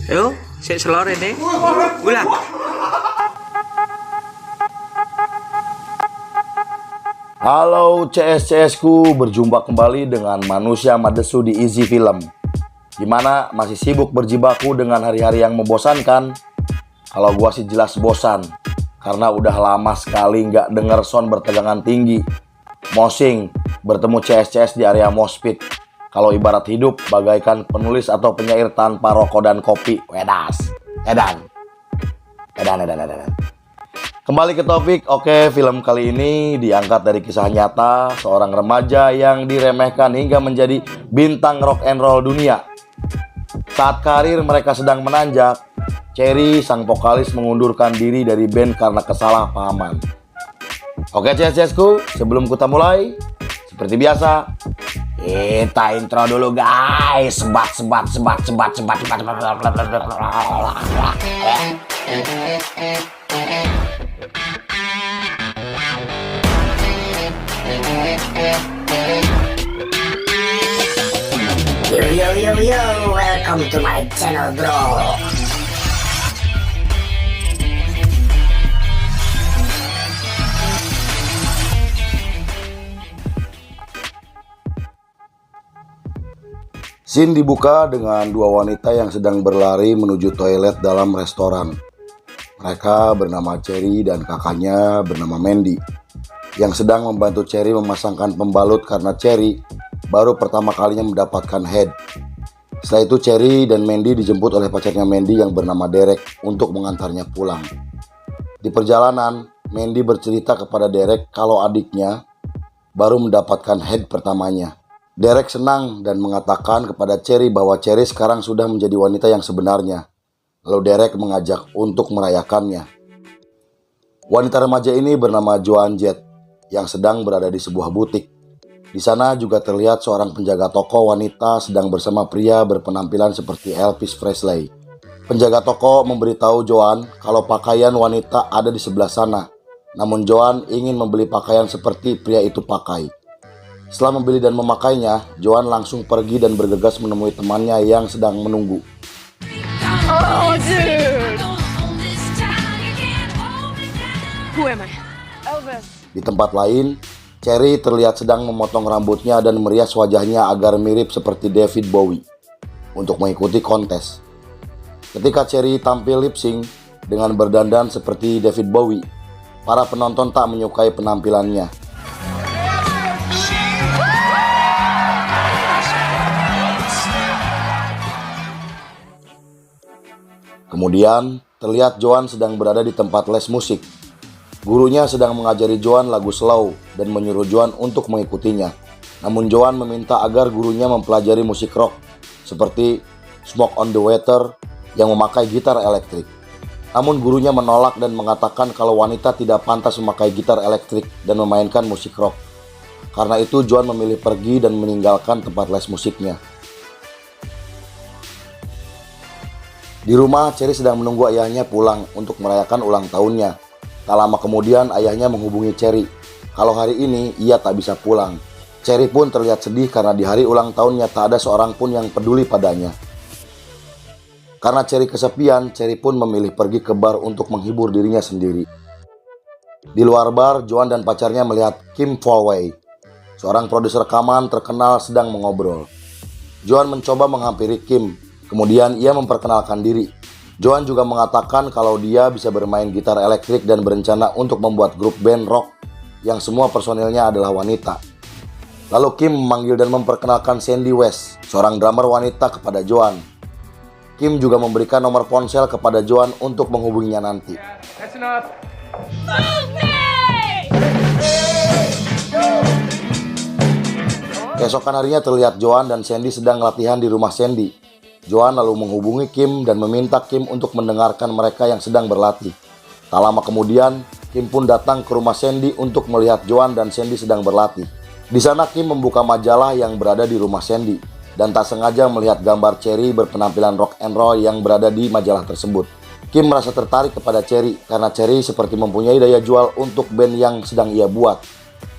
Yo, sik selor ini. Ulah. Halo CS ku, berjumpa kembali dengan manusia Madesu di Easy Film. Gimana, masih sibuk berjibaku dengan hari-hari yang membosankan? Kalau gua sih jelas bosan, karena udah lama sekali nggak denger sound bertegangan tinggi. Moshing, bertemu CS di area moshpit. Kalau ibarat hidup, bagaikan penulis atau penyair tanpa rokok dan kopi. Wedas, edan. Kembali ke topik. Oke, film kali ini diangkat dari kisah nyata seorang remaja yang diremehkan hingga menjadi bintang rock and roll dunia. Saat karir mereka sedang menanjak, Cherry, sang vokalis, mengundurkan diri dari band karena kesalahpahaman. Oke CS-ku, sebelum kita mulai, seperti biasa, kita intro dulu guys. Sebat. Yo, welcome to my channel, bro. Scene dibuka dengan dua wanita yang sedang berlari menuju toilet dalam restoran. Mereka bernama Cherry dan kakaknya bernama Mandy, yang sedang membantu Cherry memasangkan pembalut karena Cherry baru pertama kalinya mendapatkan head. Setelah itu Cherry dan Mandy dijemput oleh pacarnya Mandy yang bernama Derek untuk mengantarnya pulang. Di perjalanan, Mandy bercerita kepada Derek kalau adiknya baru mendapatkan head pertamanya. Derek senang dan mengatakan kepada Cherry bahwa Cherry sekarang sudah menjadi wanita yang sebenarnya. Lalu Derek mengajak untuk merayakannya. Wanita remaja ini bernama Joan Jett yang sedang berada di sebuah butik. Di sana juga terlihat seorang penjaga toko wanita sedang bersama pria berpenampilan seperti Elvis Presley. Penjaga toko memberitahu Joan kalau pakaian wanita ada di sebelah sana. Namun Joan ingin membeli pakaian seperti pria itu pakai. Setelah membeli dan memakainya, Joan langsung pergi dan bergegas menemui temannya yang sedang menunggu. Oh, dude. Who am I? Elvis. Di tempat lain, Cherry terlihat sedang memotong rambutnya dan merias wajahnya agar mirip seperti David Bowie untuk mengikuti kontes. Ketika Cherry tampil lip sync dengan berdandan seperti David Bowie, para penonton tak menyukai penampilannya. Kemudian, terlihat Joan sedang berada di tempat les musik. Gurunya sedang mengajari Joan lagu slow dan menyuruh Joan untuk mengikutinya. Namun Joan meminta agar gurunya mempelajari musik rock seperti Smoke on the Water yang memakai gitar elektrik. Namun gurunya menolak dan mengatakan kalau wanita tidak pantas memakai gitar elektrik dan memainkan musik rock. Karena itu Joan memilih pergi dan meninggalkan tempat les musiknya. Di rumah, Cherry sedang menunggu ayahnya pulang untuk merayakan ulang tahunnya. Tak lama kemudian ayahnya menghubungi Cherry kalau hari ini ia tak bisa pulang. Cherry pun terlihat sedih karena di hari ulang tahunnya tak ada seorang pun yang peduli padanya. Karena Cherry kesepian, Cherry pun memilih pergi ke bar untuk menghibur dirinya sendiri. Di luar bar, Joan dan pacarnya melihat Kim Folway, seorang produser rekaman terkenal, sedang mengobrol. Joan mencoba menghampiri Kim. Kemudian ia memperkenalkan diri. Joan juga mengatakan kalau dia bisa bermain gitar elektrik dan berencana untuk membuat grup band rock yang semua personilnya adalah wanita. Lalu Kim memanggil dan memperkenalkan Sandy West, seorang drummer wanita, kepada Joan. Kim juga memberikan nomor ponsel kepada Joan untuk menghubunginya nanti. Keesokan harinya terlihat Joan dan Sandy sedang latihan di rumah Sandy. Joan lalu menghubungi Kim dan meminta Kim untuk mendengarkan mereka yang sedang berlatih. Tak lama kemudian, Kim pun datang ke rumah Sandy untuk melihat Joan dan Sandy sedang berlatih. Di sana Kim membuka majalah yang berada di rumah Sandy dan tak sengaja melihat gambar Cherry berpenampilan rock and roll yang berada di majalah tersebut. Kim merasa tertarik kepada Cherry karena Cherry seperti mempunyai daya jual untuk band yang sedang ia buat.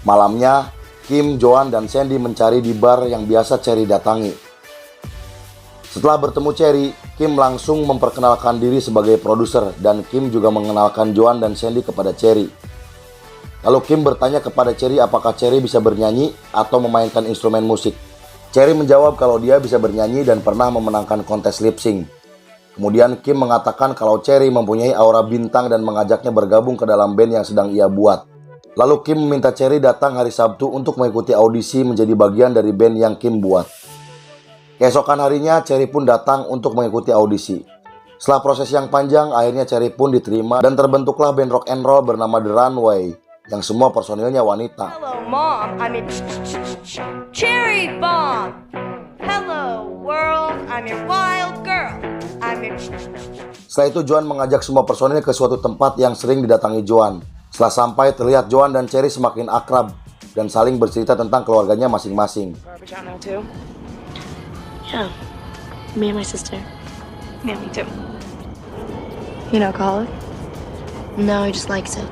Malamnya, Kim, Joan, dan Sandy mencari di bar yang biasa Cherry datangi. Setelah bertemu Cherry, Kim langsung memperkenalkan diri sebagai produser dan Kim juga mengenalkan Joan dan Sandy kepada Cherry. Lalu Kim bertanya kepada Cherry apakah Cherry bisa bernyanyi atau memainkan instrumen musik. Cherry menjawab kalau dia bisa bernyanyi dan pernah memenangkan kontes lip sync. Kemudian Kim mengatakan kalau Cherry mempunyai aura bintang dan mengajaknya bergabung ke dalam band yang sedang ia buat. Lalu Kim meminta Cherry datang hari Sabtu untuk mengikuti audisi menjadi bagian dari band yang Kim buat. Keesokan harinya, Cherry pun datang untuk mengikuti audisi. Setelah proses yang panjang, akhirnya Cherry pun diterima dan terbentuklah band rock and roll bernama The Runway, yang semua personilnya wanita. Hello, Mom. I'm your Cherry Bomb. Hello, world. I'm your wild girl. I'm your... Setelah itu, Joan mengajak semua personil ke suatu tempat yang sering didatangi Joan. Setelah sampai, terlihat Joan dan Cherry semakin akrab dan saling bercerita tentang keluarganya masing-masing. Yeah, me and my sister. Yeah, me too. You know Colin? No, he just likes it.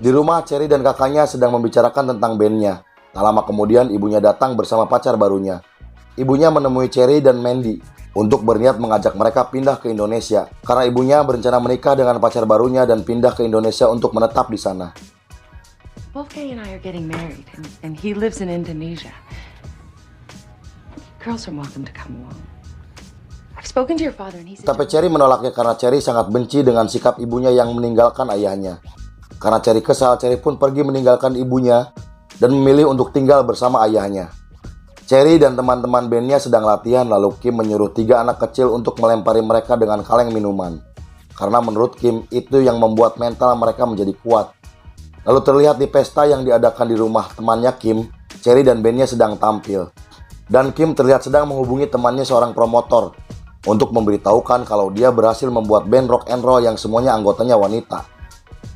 Di rumah, Cherry dan kakaknya sedang membicarakan tentang bandnya. Tak lama kemudian, ibunya datang bersama pacar barunya. Ibunya menemui Cherry dan Mandy untuk berniat mengajak mereka pindah ke Indonesia karena ibunya berencana menikah dengan pacar barunya dan pindah ke Indonesia untuk menetap di sana. Wolfgang and I are getting married, and he lives in Indonesia. Girls are welcome to come along. I've spoken to your father, and he said... Tapi Cherry menolaknya karena Cherry sangat benci dengan sikap ibunya yang meninggalkan ayahnya. Karena Cherry kesal, Cherry pun pergi meninggalkan ibunya dan memilih untuk tinggal bersama ayahnya. Cherry dan teman-teman bandnya sedang latihan, lalu Kim menyuruh 3 anak kecil untuk melempari mereka dengan kaleng minuman. Karena menurut Kim, itu yang membuat mental mereka menjadi kuat. Lalu terlihat di pesta yang diadakan di rumah temannya Kim, Cherry dan bandnya sedang tampil. Dan Kim terlihat sedang menghubungi temannya seorang promotor untuk memberitahukan kalau dia berhasil membuat band rock and roll yang semuanya anggotanya wanita.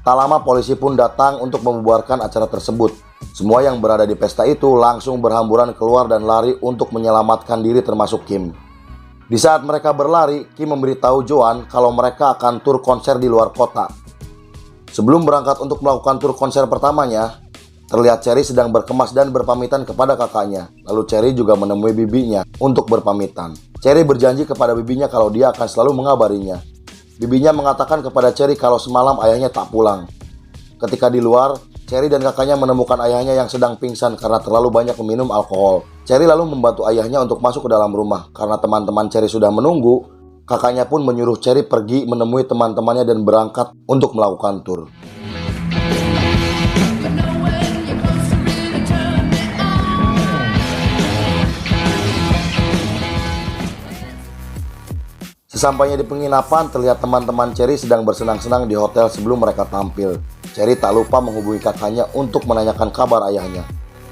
Tak lama polisi pun datang untuk membubarkan acara tersebut. Semua yang berada di pesta itu langsung berhamburan keluar dan lari untuk menyelamatkan diri termasuk Kim. Di saat mereka berlari, Kim memberitahu Joan kalau mereka akan tur konser di luar kota. Sebelum berangkat untuk melakukan tur konser pertamanya, terlihat Cherry sedang berkemas dan berpamitan kepada kakaknya. Lalu Cherry juga menemui bibinya untuk berpamitan. Cherry berjanji kepada bibinya kalau dia akan selalu mengabarinya. Bibinya mengatakan kepada Cherry kalau semalam ayahnya tak pulang. Ketika di luar, Cherry dan kakaknya menemukan ayahnya yang sedang pingsan karena terlalu banyak meminum alkohol. Cherry lalu membantu ayahnya untuk masuk ke dalam rumah. Karena teman-teman Cherry sudah menunggu, kakaknya pun menyuruh Cherry pergi menemui teman-temannya dan berangkat untuk melakukan tur. Sesampainya di penginapan, terlihat teman-teman Cherry sedang bersenang-senang di hotel sebelum mereka tampil. Cherry tak lupa menghubungi kakaknya untuk menanyakan kabar ayahnya.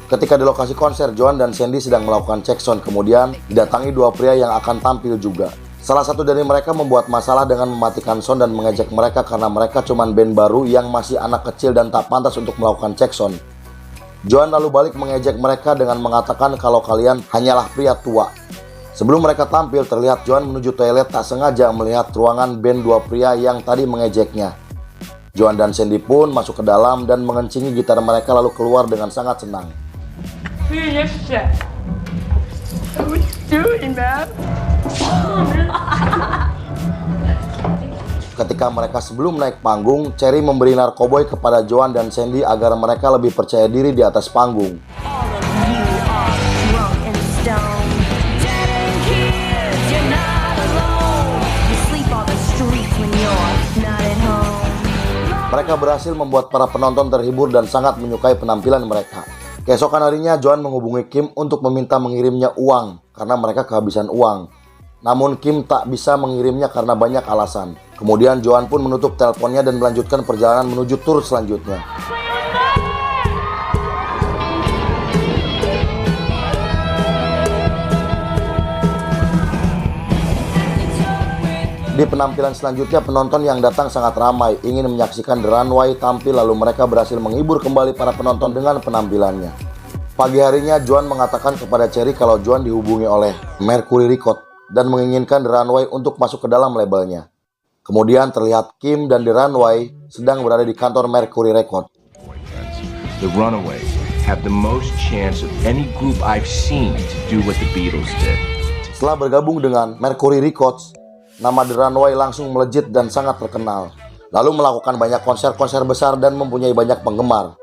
Ketika di lokasi konser, Joan dan Sandy sedang melakukan cek sound, kemudian didatangi 2 pria yang akan tampil juga. Salah satu dari mereka membuat masalah dengan mematikan sound dan mengejek mereka karena mereka cuma band baru yang masih anak kecil dan tak pantas untuk melakukan cek sound. Joan lalu balik mengejek mereka dengan mengatakan kalau kalian hanyalah pria tua. Sebelum mereka tampil, terlihat Joan menuju toilet tak sengaja melihat ruangan band 2 pria yang tadi mengejeknya. Joan dan Sandy pun masuk ke dalam dan mengencingi gitar mereka lalu keluar dengan sangat senang. Ketika mereka sebelum naik panggung, Cherry memberi narkoboy kepada Joan dan Sandy agar mereka lebih percaya diri di atas panggung. Mereka berhasil membuat para penonton terhibur dan sangat menyukai penampilan mereka. Keesokan harinya, Joan menghubungi Kim untuk meminta mengirimnya uang karena mereka kehabisan uang. Namun Kim tak bisa mengirimnya karena banyak alasan. Kemudian Joan pun menutup teleponnya dan melanjutkan perjalanan menuju tur selanjutnya. Di penampilan selanjutnya, penonton yang datang sangat ramai, ingin menyaksikan The Runway tampil, lalu mereka berhasil menghibur kembali para penonton dengan penampilannya. Pagi harinya, Joan mengatakan kepada Cherry kalau Joan dihubungi oleh Mercury Record dan menginginkan The Runway untuk masuk ke dalam labelnya. Kemudian terlihat Kim dan The Runway sedang berada di kantor Mercury Record. The Runaways have the most chance of any group I've seen to do what the Beatles did. Setelah bergabung dengan Mercury Records, nama The Runway langsung melejit dan sangat terkenal. Lalu melakukan banyak konser-konser besar dan mempunyai banyak penggemar.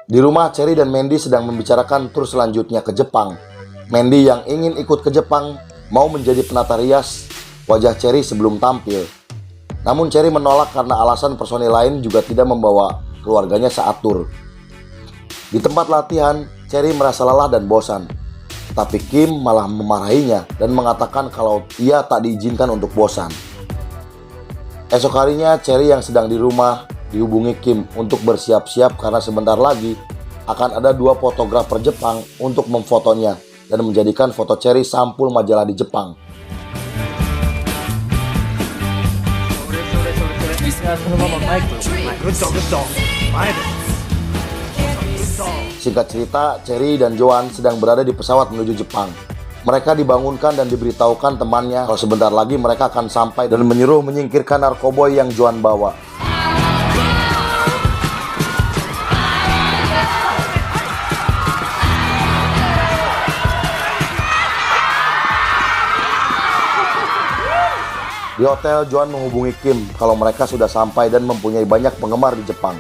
Di rumah, Cherry dan Mandy sedang membicarakan tur selanjutnya ke Jepang. Mandy yang ingin ikut ke Jepang mau menjadi penata rias wajah Cherry sebelum tampil. Namun Cherry menolak karena alasan personil lain juga tidak membawa keluarganya saat tur. Di tempat latihan, Cherry merasa lelah dan bosan. Tapi Kim malah memarahinya dan mengatakan kalau ia tak diizinkan untuk bosan. Esok harinya, Cherry yang sedang di rumah dihubungi Kim untuk bersiap-siap karena sebentar lagi akan ada 2 fotografer Jepang untuk memfotonya dan menjadikan foto Cherry sampul majalah di Jepang. Singkat cerita, Cherry dan Joan sedang berada di pesawat menuju Jepang. Mereka dibangunkan dan diberitahukan temannya kalau sebentar lagi mereka akan sampai dan menyuruh menyingkirkan narkoboy yang Joan bawa. Di hotel, Joan menghubungi Kim kalau mereka sudah sampai dan mempunyai banyak penggemar di Jepang.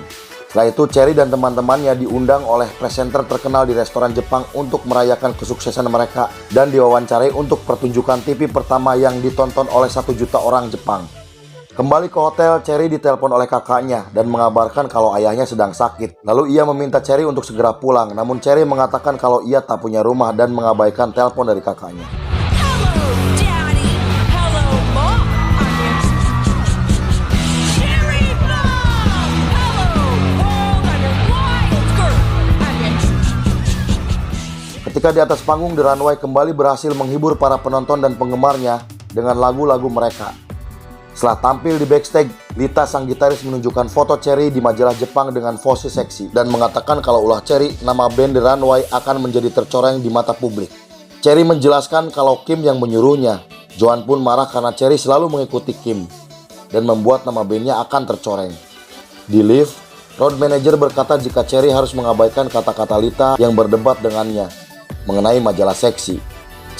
Setelah itu, Cherry dan teman-temannya diundang oleh presenter terkenal di restoran Jepang untuk merayakan kesuksesan mereka dan diwawancarai untuk pertunjukan TV pertama yang ditonton oleh 1 juta orang Jepang. Kembali ke hotel, Cherry ditelepon oleh kakaknya dan mengabarkan kalau ayahnya sedang sakit. Lalu ia meminta Cherry untuk segera pulang, namun Cherry mengatakan kalau ia tak punya rumah dan mengabaikan telepon dari kakaknya. Ketika di atas panggung, The Runway kembali berhasil menghibur para penonton dan penggemarnya dengan lagu-lagu mereka. Setelah tampil di backstage, Lita sang gitaris menunjukkan foto Cherry di majalah Jepang dengan pose seksi dan mengatakan kalau ulah Cherry, nama band The Runway akan menjadi tercoreng di mata publik. Cherry menjelaskan kalau Kim yang menyuruhnya. Joan pun marah karena Cherry selalu mengikuti Kim dan membuat nama bandnya akan tercoreng. Di lift, road manager berkata jika Cherry harus mengabaikan kata-kata Lita yang berdebat dengannya mengenai majalah seksi.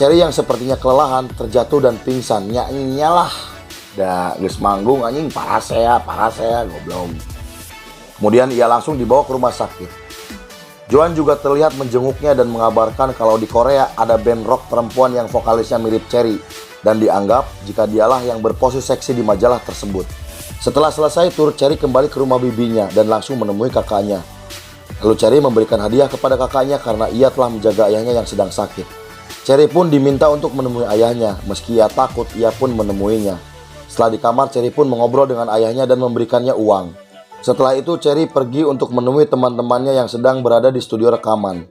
Cherry yang sepertinya kelelahan terjatuh dan pingsan. Nyalah. Dah geus manggung anjing parah saya goblok. Kemudian ia langsung dibawa ke rumah sakit. Joan juga terlihat menjenguknya dan mengabarkan kalau di Korea ada band rock perempuan yang vokalisnya mirip Cherry dan dianggap jika dialah yang berpose seksi di majalah tersebut. Setelah selesai tur, Cherry kembali ke rumah bibinya dan langsung menemui kakaknya. Lalu Cherry memberikan hadiah kepada kakaknya karena ia telah menjaga ayahnya yang sedang sakit. Cherry pun diminta untuk menemui ayahnya, meski ia takut, ia pun menemuinya. Setelah di kamar, Cherry pun mengobrol dengan ayahnya dan memberikannya uang. Setelah itu, Cherry pergi untuk menemui teman-temannya yang sedang berada di studio rekaman.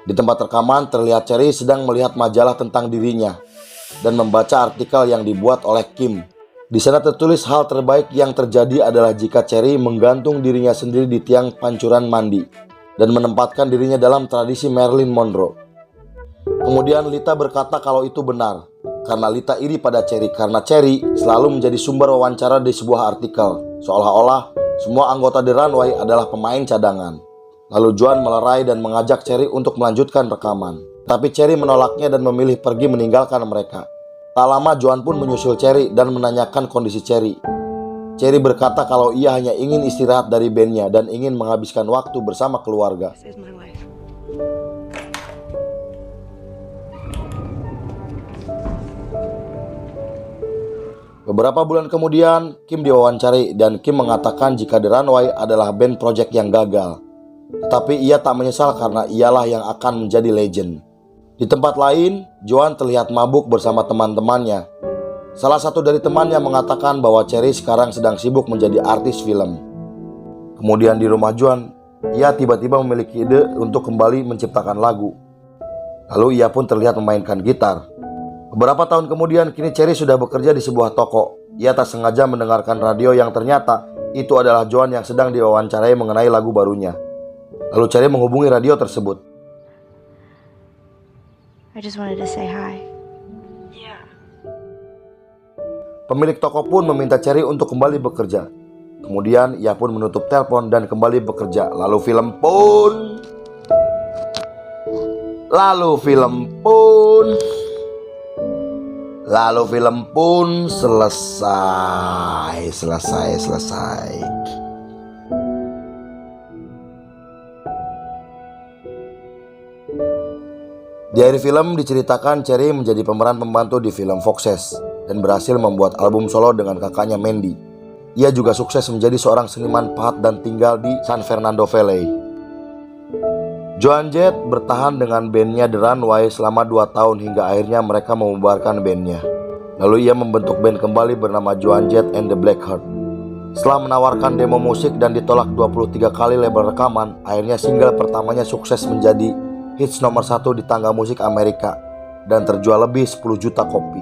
Di tempat rekaman, terlihat Cherry sedang melihat majalah tentang dirinya dan membaca artikel yang dibuat oleh Kim. Di sana tertulis hal terbaik yang terjadi adalah jika Cherry menggantung dirinya sendiri di tiang pancuran mandi dan menempatkan dirinya dalam tradisi Marilyn Monroe. Kemudian Lita berkata kalau itu benar, karena Lita iri pada Cherry karena Cherry selalu menjadi sumber wawancara di sebuah artikel, seolah-olah semua anggota The Runway adalah pemain cadangan. Lalu Joan melerai dan mengajak Cherry untuk melanjutkan rekaman. Tapi Cherry menolaknya dan memilih pergi meninggalkan mereka. Tak lama Joan pun menyusul Cherry dan menanyakan kondisi Cherry. Cherry berkata kalau ia hanya ingin istirahat dari bandnya dan ingin menghabiskan waktu bersama keluarga. Beberapa bulan kemudian, Kim diwawancari dan Kim mengatakan jika The Runway adalah band project yang gagal. Tetapi ia tak menyesal karena ialah yang akan menjadi legend. Di tempat lain, Joan terlihat mabuk bersama teman-temannya. Salah satu dari temannya mengatakan bahwa Cherry sekarang sedang sibuk menjadi artis film. Kemudian di rumah Joan, ia tiba-tiba memiliki ide untuk kembali menciptakan lagu. Lalu ia pun terlihat memainkan gitar. Beberapa tahun kemudian, kini Cherry sudah bekerja di sebuah toko. Ia tak sengaja mendengarkan radio yang ternyata itu adalah Joan yang sedang diwawancarai mengenai lagu barunya. Lalu Cherry menghubungi radio tersebut. I just wanted to say hi. Pemilik toko pun meminta Cherry untuk kembali bekerja. Kemudian ia pun menutup telepon dan kembali bekerja. Lalu film pun Lalu film pun selesai. Di akhir film diceritakan Cherry menjadi pemeran pembantu di film Foxes dan berhasil membuat album solo dengan kakaknya Mandy. Ia juga sukses menjadi seorang seniman pahat dan tinggal di San Fernando Valley. Joan Jett bertahan dengan bandnya The Runway selama 2 tahun hingga akhirnya mereka membubarkan bandnya. Lalu ia membentuk band kembali bernama Joan Jett and the Blackheart. Setelah menawarkan demo musik dan ditolak 23 kali label rekaman, akhirnya single pertamanya sukses menjadi hits nomor 1 di tangga musik Amerika dan terjual lebih 10 juta kopi.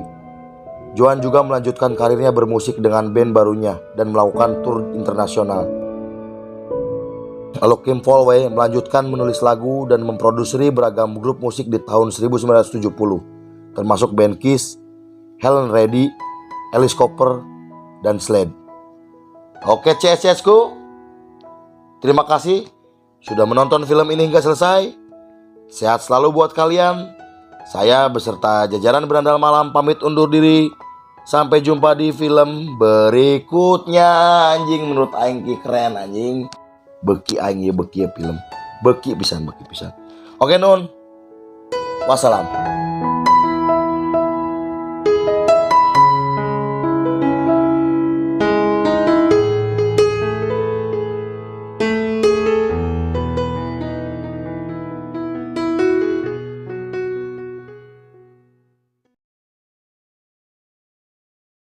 Joan juga melanjutkan karirnya bermusik dengan band barunya dan melakukan tur internasional. Lalu Kim Folway melanjutkan menulis lagu dan memproduksi beragam grup musik di tahun 1970, termasuk band Kiss, Helen Reddy, Alice Cooper, dan Slade. Oke CS-ku, terima kasih sudah menonton film ini hingga selesai. Sehat selalu buat kalian. Saya beserta jajaran Berandal Malam pamit undur diri. Sampai jumpa di film berikutnya. Anjing, menurut aing ki keren anjing. Beki aing ya, beki ya film. Beki pisan. Oke nun. Wassalam.